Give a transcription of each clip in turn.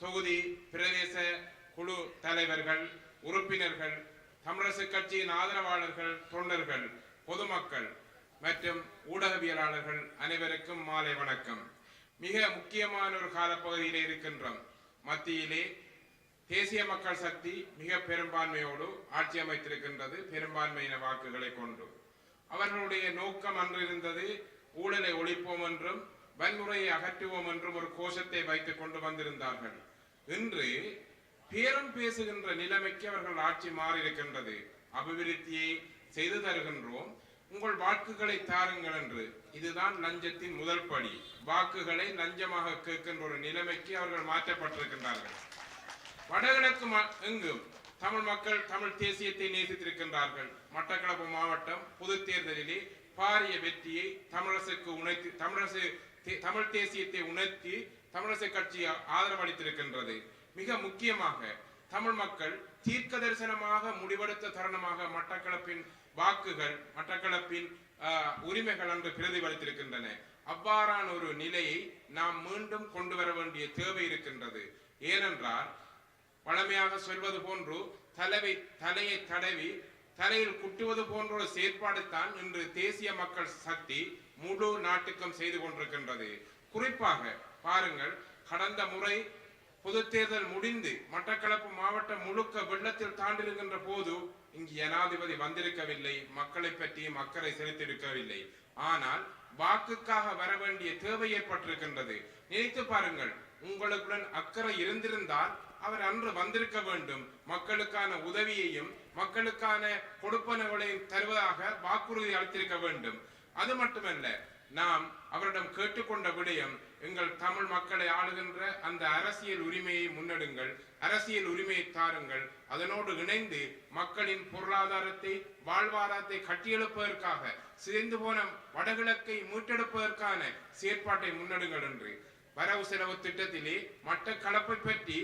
தொகுதி பிரதேச குழு தலைவர்கள், உறுப்பினர்கள், தமிழரசு கட்சியின் ஆதரவாளர்கள், தொண்டர்கள், பொதுமக்கள் மற்றும் ஊடகவியலாளர்கள் அனைவருக்கும் மாலை வணக்கம். மிக முக்கியமான ஒரு காலப்பகுதியிலே இருக்கின்றோம். மத்தியிலே தேசிய மக்கள் சக்தி மிக பெரும்பான்மையோடு ஆட்சி அமைத்திருக்கின்றது, பெரும்பான்மையின வாக்குகளை கொண்டு. அவர்களுடைய நோக்கம் அன்று இருந்தது ஊழலை ஒழிப்போம் என்றும் வன்முறையை அகற்றுவோம் என்றும் ஒரு கோஷத்தை வைத்துக் கொண்டு வந்திருந்தார்கள். இன்று பேரம் பேசுகின்ற நிலைமைக்கு அவர்கள் ஆட்சி மாறியிருக்கின்றது. அபிவிருத்தியை செய்து தருகின்றோம், உங்கள் வாக்குகளை தாருங்கள் என்று. இதுதான் லஞ்சத்தின் முதல் படி. வாக்குகளை லஞ்சமாக கேட்கின்ற ஒரு நிலைமைக்கு அவர்கள் மாற்றப்பட்டிருக்கின்றார்கள். வடகிழக்கு எங்கும் தமிழ் மக்கள் தமிழ் தேசியத்தை நேசித்திருக்கின்றார்கள். மட்டக்களப்பு மாவட்டம் பொது தேர்தலிலே பாரிய வெற்றியை தமிழ் தேசியத்தை உணர்த்தி தமிழரசு கட்சி ஆதரவளித்திருக்கின்றது. மிக முக்கியமாக தமிழ் மக்கள் தீர்க்க தரிசனமாக முடிவெடுத்த தருணமாக மட்டக்களப்பின் வாக்குகள், மட்டக்களப்பின் உரிமைகள் என்று பிரதிபலித்திருக்கின்றன. அவ்வாறான ஒரு நிலையை நாம் மீண்டும் கொண்டு வர வேண்டிய தேவை இருக்கின்றது. ஏனென்றால் பழமையாக சொல்வது போன்று தலையை தடவி தலையில் குட்டுவது போன்ற ஒரு செயற்பாடு தான் இன்று தேசிய மக்கள் சக்தி முழு நாட்டுக்கும் செய்து கொண்டிருக்கின்றது. குறிப்பாக பாருங்கள், கடந்த முறை பொது தேர்தல் முடிந்து மட்டக்களப்பு மாவட்டம் முழுக்க வெள்ளத்தில் தாண்டிருக்கின்ற போது இங்கு ஜனாதிபதி வந்திருக்கவில்லை, மக்களை பற்றியும் அக்கறை செலுத்தியிருக்கவில்லை. ஆனால் வாக்குக்காக வர வேண்டிய தேவை ஏற்பட்டிருக்கின்றது. நினைத்து பாருங்கள், உங்களுடன் அக்கறை இருந்திருந்தால் அவர் அன்று வந்திருக்க வேண்டும். மக்களுக்கான உதவியையும் மக்களுக்கான கொடுப்பனங்களையும் தருவதாக வாக்குறுதி அளித்திருக்க வேண்டும். அது மட்டுமல்ல, நாம் அவரிடம் கேட்டுக்கொண்ட விடயம், எங்கள் தமிழ் மக்களை ஆளுகின்ற அந்த அரசியல் உரிமையை முன்னெடுங்கள், அரசியல் உரிமையை தாருங்கள், அதனோடு இணைந்து மக்களின் பொருளாதாரத்தை வாழ்வாதாரத்தை கட்டியெழுப்பதற்காக சிதைந்து போன வடகிழக்கை மீட்டெடுப்பதற்கான செயற்பாட்டை முன்னெடுங்கள் என்று. வரவு செலவு திட்டத்திலே மட்டக்களப்பை பற்றி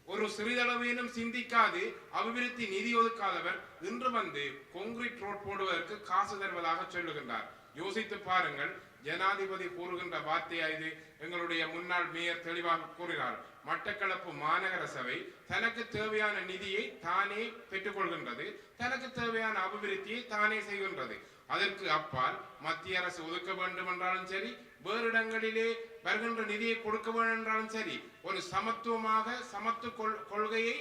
ஒரு சிறிதளவேனும் சிந்திக்காது அபிவிருத்தி நிதி ஒதுக்காதவர் இன்று வந்து கான்கிரீட் ரோட் போடுவதற்கு காசு தருவதாக சொல்லுகின்றார். யோசித்து பாருங்கள், ஜனாதிபதி கூறுகின்ற வார்த்தையா இது? எங்களுடைய முன்னாள் மேயர் தெளிவாக கூறுகிறார், மட்டக்களப்பு மாநகர சபை தனக்கு தேவையான நிதியை தானே பெற்றுக்கொள்கின்றது, தனக்கு தேவையான அபிவிருத்தியை தானே செய்கின்றது. அதற்கு அப்பால் மத்திய அரசு ஒதுக்க வேண்டும் என்றாலும் சரி, வேறு இடங்களிலே வருகின்ற நிதியை கொடுக்க வேண்டும் என்றாலும் சரி, ஒரு சமத்துவ கொள்கையை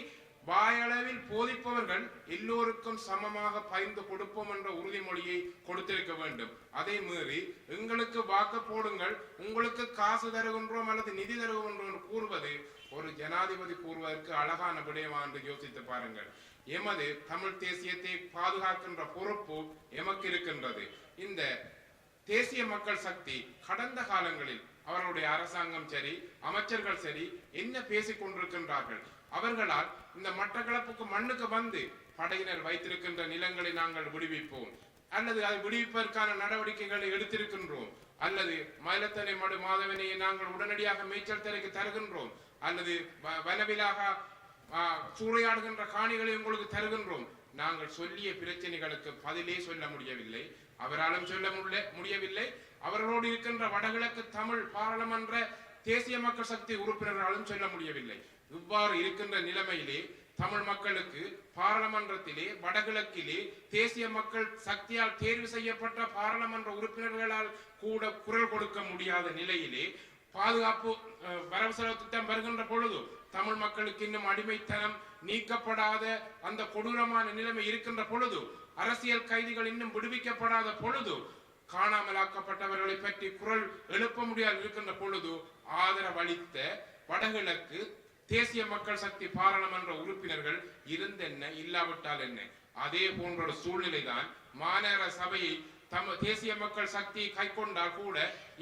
வாயளவில் போதிப்பவர்கள் எல்லோருக்கும் சமமாக பகிர்ந்து கொடுப்போம் என்ற உறுதிமொழியை கொடுத்திருக்க வேண்டும். அதை மீறி எங்களுக்கு வாக்கு போடுங்கள், உங்களுக்கு காசு தருகின்றோம் அல்லது நிதி தருகின்றோம் என்று கூறுவது ஒரு ஜனாதிபதி கூறுவதற்கு அழகான விடயமா என்று யோசித்து பாருங்கள். எமது தமிழ் தேசியத்தை பாதுகாக்கின்ற பொறுப்பு எமக்கு இருக்கின்றது. இந்த தேசிய மக்கள் சக்தி கடந்த காலங்களில் அவர்களுடைய அரசாங்கம் சரி, அமைச்சர்கள் சரி, என்ன பேசிக் கொண்டிருக்கின்றார்கள்? அவர்களால் இந்த மட்டக்களப்புக்கு மண்ணுக்கு வந்து படையினர் வைத்திருக்கின்ற நிலங்களை நாங்கள் விடுவிப்போம், அல்லது அதை விடுவிப்பதற்கான நடவடிக்கைகளை எடுத்திருக்கின்றோம், அல்லது மயிலத்தனை மடு மாதவனையை நாங்கள் உடனடியாக மேய்ச்சல் திரைக்கு தருகின்றோம், அல்லது வனவிலாக சூறையாடுகின்ற காணிகளை உங்களுக்கு தருகின்றோம். நாங்கள் சொல்லிய பிரச்சனைகளுக்கு பதிலே சொல்ல முடியவில்லை, அவராலும் சொல்ல முடியவில்லை, அவர்களோடு இருக்கின்ற வடகிழக்கு தமிழ் பாராளுமன்ற தேசிய மக்கள் சக்தி உறுப்பினர்களாலும் சொல்ல முடியவில்லை. இவ்வாறு இருக்கின்ற நிலைமையிலே தமிழ் மக்களுக்கு பாராளுமன்றத்திலே வடகிழக்கிலே தேசிய மக்கள் சக்தியால் தேர்வு செய்யப்பட்ட பாராளுமன்ற உறுப்பினர்களால் கூட குரல் கொடுக்க முடியாத நிலையிலே பாதுகாப்பு வரவு செலவு திட்டம் வருகின்ற பொழுது தமிழ் மக்களுக்கு இன்னும் அடிமைத்தனம் நீக்கப்படாத அந்த கொடூரமான நிலைமை இருக்கின்ற பொழுது, அரசியல் கைதிகள் இன்னும் விடுவிக்கப்படாத பொழுது, காணாமலாக்கப்பட்டவர்களை பற்றி குரல் எழுப்ப முடியாது இருக்கின்ற பொழுது ஆதரவளித்த வடகிழக்கு தேசிய மக்கள் சக்தி பாராளுமன்ற உறுப்பினர்கள் இருந்தென்ன, இல்லாவிட்டால் என்ன? அதே போன்ற ஒரு சூழ்நிலை தான் மாநகர சபையை தேசிய மக்கள் சக்தி கை கொண்டால் கூட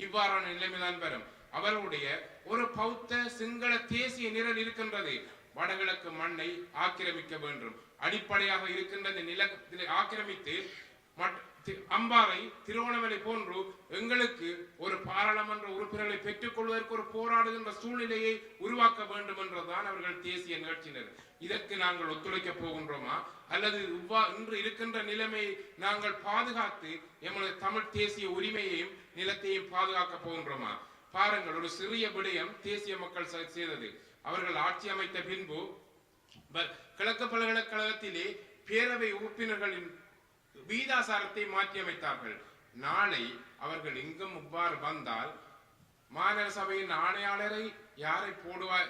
இவ்வாறான நிலைமைதான் வரும். அவர்களுடைய ஒரு பௌத்த சிங்கள தேசிய நிரல் இருக்கின்றது. வடகிழக்கு மண்ணை ஆக்கிரமிக்க வேண்டும், அடிப்படையாக இருக்கின்ற நிலத்தை ஆக்கிரமித்து அம்பாறை திருவோணமலை போன்று எங்களுக்கு ஒரு பாராளுமன்ற உறுப்பினர்களை பெற்றுக் கொள்வதற்கு ஒரு போராடுகின்ற சூழ்நிலையை உருவாக்க வேண்டும் என்றுதான் அவர்கள் தேசிய நிகழ்ச்சியினர். இதற்கு நாங்கள் ஒத்துழைக்க போகின்றோமா, அல்லது இன்று இருக்கின்ற நிலைமையை நாங்கள் பாதுகாத்து எமது தமிழ் தேசிய உரிமையையும் நிலத்தையும் பாதுகாக்க போகின்றோமா? பாருங்கள், ஒரு சிறிய விடயம் தேசிய மக்கள் செய்தது. அவர்கள் ஆட்சி அமைத்த பின்பு கிழக்கு பல்கலைக்கழகத்திலே பேரவை உறுப்பினர்களின் வீதாசாரத்தை மாற்றி அமைத்தார்கள். நாளை அவர்கள் இங்கும் இவ்வாறு வந்தால் மாநகர சபையின் ஆணையாளரை யாரை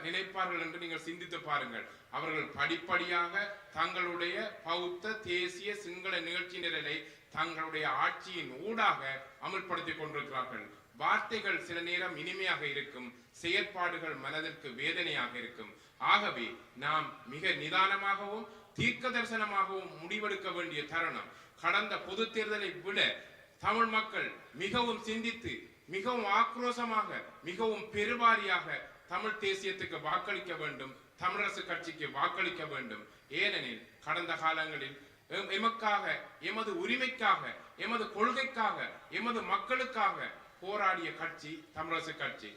நினைப்பார்கள் என்று நீங்கள் சிந்தித்து பாருங்கள். அவர்கள் படிப்படியாக தங்களுடைய பௌத்த தேசிய சிங்கள நிகழ்ச்சி நிரலை தங்களுடைய ஆட்சியின் ஊடாக அமல்படுத்திக் கொண்டிருக்கிறார்கள். வார்த்தைகள் சில நேரம் இனிமையாக இருக்கும், செயற்பாடுகள் மனதிற்கு வேதனையாக இருக்கும். ஆகவே நாம் மிக நிதானமாகவும் தீர்க்க தரிசனமாகவும் முடிவெடுக்க வேண்டிய தருணம். கடந்த பொது தேர்தலை விட தமிழ் மக்கள் மிகவும் சிந்தித்து மிகவும் ஆக்ரோஷமாக மிகவும் பெருவாரியாக தமிழ் தேசியத்துக்கு வாக்களிக்க வேண்டும், தமிழரசு கட்சிக்கு வாக்களிக்க வேண்டும். ஏனெனில் கடந்த காலங்களில் எமக்காக, எமது உரிமைக்காக, எமது கொள்கைக்காக, எமது மக்களுக்காக போராடிய கட்சி தமிழரசு கட்சி.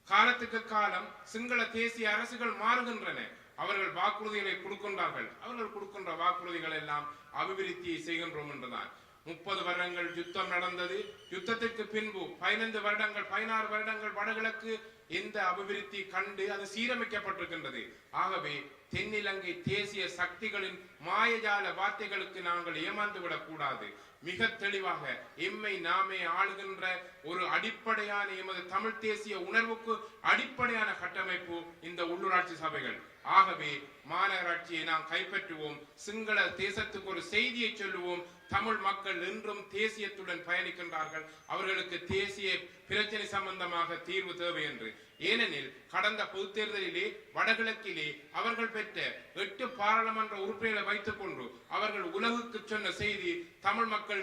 காலத்துக்கு காலம் சிங்கள தேசிய அரசுகள் மாறுகின்றன. அவர்கள் வாக்குறுதிகளை கொடுக்கின்றார்கள். அவர்கள் கொடுக்கின்ற வாக்குறுதிகள் எல்லாம் அபிவிருத்தியை செய்கின்றோம் என்றுதான். 30 வருடங்கள் யுத்தம் நடந்தது. யுத்தத்திற்கு பின்பு 15 வருடங்கள் 16 வருடங்கள் வடகிழக்கு எந்த அபிவிருத்தி கண்டு அது சீரமைக்கப்பட்டிருக்கின்றது. ஆகவே தென்னிலங்கை தேசிய சக்திகளின் மாயஜால வார்த்தைகளுக்கு நாங்கள் ஏமாந்து விடக் கூடாது. மிக தெளிவாக எம்மை நாமே ஆளுகின்ற ஒரு அடிப்படையான எமது தமிழ் தேசிய உணர்வுக்கு அடிப்படையான கட்டமைப்பு இந்த உள்ளூராட்சி சபைகள். ஆகவே மாநகராட்சியை நாம் கைப்பற்றுவோம். சிங்கள தேசத்துக்கு ஒரு செய்தியை சொல்லுவோம். தமிழ் மக்கள் இன்றும் தேசியத்துடன் பயணிக்கின்றார்கள். அவர்களுக்கு தேசிய பிரச்சனை சம்பந்தமாக தீர்வு தேவை என்று. ஏனெனில் கடந்த பொது தேர்தலிலே வடகிழக்கிலே அவர்கள் பெற்ற 8 பாராளுமன்ற உறுப்பினர்களை வைத்துக் கொண்டு அவர்கள் உலகுக்கு சொன்ன செய்தி தமிழ் மக்கள்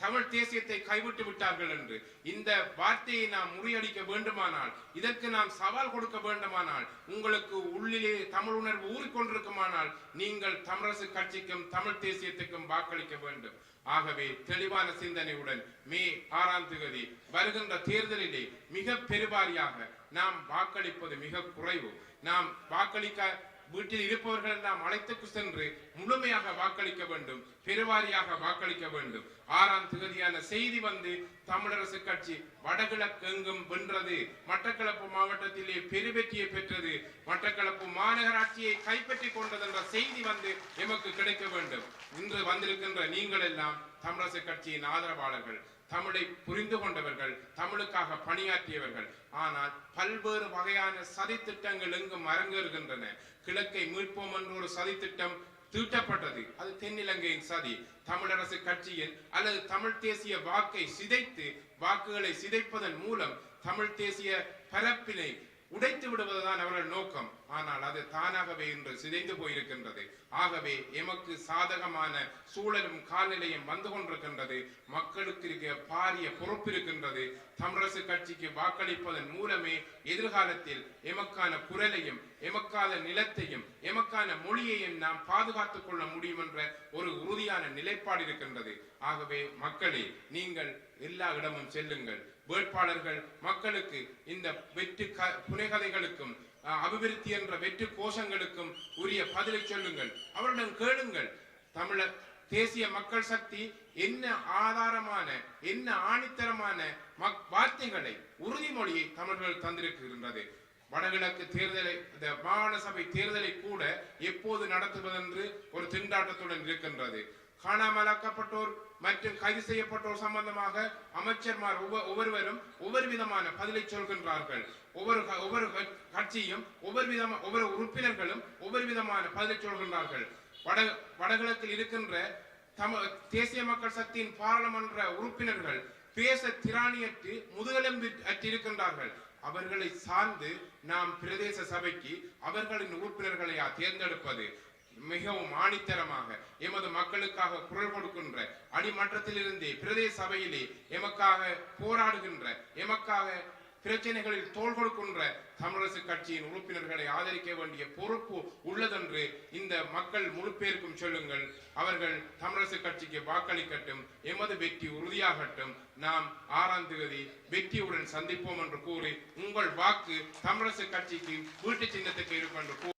தமிழ் தேசியத்தை கைவிட்டு விட்டார்கள் என்று. இந்த வார்த்தையை நாம் முறியடிக்க வேண்டுமானால், இதற்கு நாம் சவால் கொடுக்க வேண்டுமானால், உங்களுக்கு உள்ளிலே தமிழ் உணர்வு ஊறிக்கொண்டிருக்குமானால் நீங்கள் தமிழரசு கட்சிக்கும் தமிழ் தேசியத்துக்கும் வாக்களிக்க வேண்டும். ஆகவே தெளிவான சிந்தனையுடன் மே 6ஆம் தேதி வருகின்ற தேர்தலிலே மிக பெருவாரியாக நாம் வாக்களிப்பது மிக குறைவு. நாம் வாக்களிக்க வீட்டில் இருப்பவர்கள் எல்லாம் அழைத்துக்கு சென்று முழுமையாக வாக்களிக்க வேண்டும், பெருவாரியாக வாக்களிக்க வேண்டும். 6ஆம் தேதியான செய்தி வந்து தமிழரசு கட்சி வடகிழக்கு எங்கும் வென்றது, மட்டக்களப்பு மாவட்டத்திலே பெருவெற்றியை பெற்றது, மட்டக்களப்பு மாநகராட்சியை கைப்பற்றி கொண்டது என்ற செய்தி வந்து எமக்கு கிடைக்க வேண்டும். இன்று வந்திருக்கின்ற நீங்கள் எல்லாம் தமிழரசு கட்சியின் ஆதரவாளர்கள், தமிழை புரிந்து கொண்டவர்கள், தமிழுக்காக பணியாற்றியவர்கள். ஆனால் பல்வேறு வகையான சதி திட்டங்கள் எங்கும் அரங்கேறுகின்றன. கிழக்கை மீட்போம் என்ற ஒரு சதி திட்டம் தீட்டப்பட்டது. அது தென்னிலங்கையின் சதி. தமிழரசு கட்சியின் அல்லது தமிழ் தேசிய வாக்கை சிதைத்து, வாக்குகளை சிதைப்பதன் மூலம் தமிழ் தேசிய பரப்பினை உடைத்து விடுவதுதான் அவர்கள் நோக்கம். ஆனால் அது தானாகவே இன்று சிதைந்து போயிருக்கின்றது. ஆகவே எமக்கு சாதகமான சூழலும் காலநிலையும் வந்து கொண்டிருக்கின்றது. மக்களுக்கு இருக்க பாரிய பொறுப்பு இருக்கின்றது. தமிழரசு கட்சிக்கு வாக்களிப்பதன் மூலமே எதிர்காலத்தில் எமக்கான குரலையும், எமக்கான நிலத்தையும், எமக்கான மொழியையும் நாம் பாதுகாத்துக் கொள்ள முடியும் என்ற ஒரு உறுதியான நிலைப்பாடு இருக்கின்றது. ஆகவே மக்களே, நீங்கள் எல்லா இடமும் செல்லுங்கள். வேட்பாளர்கள் மக்களுக்கு இந்த வெற்றி புனைகதைகளுக்கும் அபிவிருத்தி என்ற வெற்றி கோஷங்களுக்கும் உரிய பதிலை சொல்லுங்கள். அவரிடம் கேளுங்கள். தமிழர் தேசிய மக்கள் சக்தி என்ன ஆதாரமான, என்ன ஆணித்தரமான வார்த்தைகளை, உறுதிமொழியை தமிழர்கள் தந்திருக்கின்றது. வடகிழக்கு தேர்தலை, மாகாண சபை தேர்தலை கூட எப்போது நடத்துவதென்று ஒரு திண்டாட்டத்துடன் இருக்கின்றது. காணாமலாக்கப்பட்டோர் மற்றும் கைது செய்யப்பட்டோர் சம்பந்தமாக அமைச்சர்மார் ஒவ்வொருவரும் ஒவ்வொரு விதமான பதிலை சொல்கின்றார்கள். ஒவ்வொரு கட்சியும் ஒவ்வொரு உறுப்பினர்களும் ஒவ்வொரு விதமான பதிலை சொல்கின்றார்கள். வடகிழக்கில் இருக்கின்ற தேசிய மக்கள் சக்தியின் பாராளுமன்ற உறுப்பினர்கள் பேச திராணியற்று முதுகெலும்பு அற்றிருக்கின்றார்கள். அவர்களை சார்ந்து நாம் பிரதேச சபைக்கு அவர்களின் உறுப்பினர்களை தேர்ந்தெடுப்பது மிகவும் ஆணித்தரமாக எமது மக்களுக்காக குரல் கொடுக்கின்ற, அடிமன்றத்திலிருந்தே பிரதேச சபையிலே எமக்காக போராடுகின்ற, எமக்காக பிரச்சனைகளில் தோள் கொடுக்கின்ற தமிழரசு கட்சியின் உறுப்பினர்களை ஆதரிக்க வேண்டிய பொறுப்பு உள்ளதென்று இந்த மக்கள் முழு பேருக்கும் சொல்லுங்கள். அவர்கள் தமிழரசு கட்சிக்கு வாக்களிக்கட்டும். எமது வெற்றி உறுதியாகட்டும். நாம் 6ஆம் தேதி வெற்றியுடன் சந்திப்போம் என்று கூறி உங்கள் வாக்கு தமிழரசு கட்சிக்கு வீட்டு சின்னத்துக்கு இருக்கும் என்று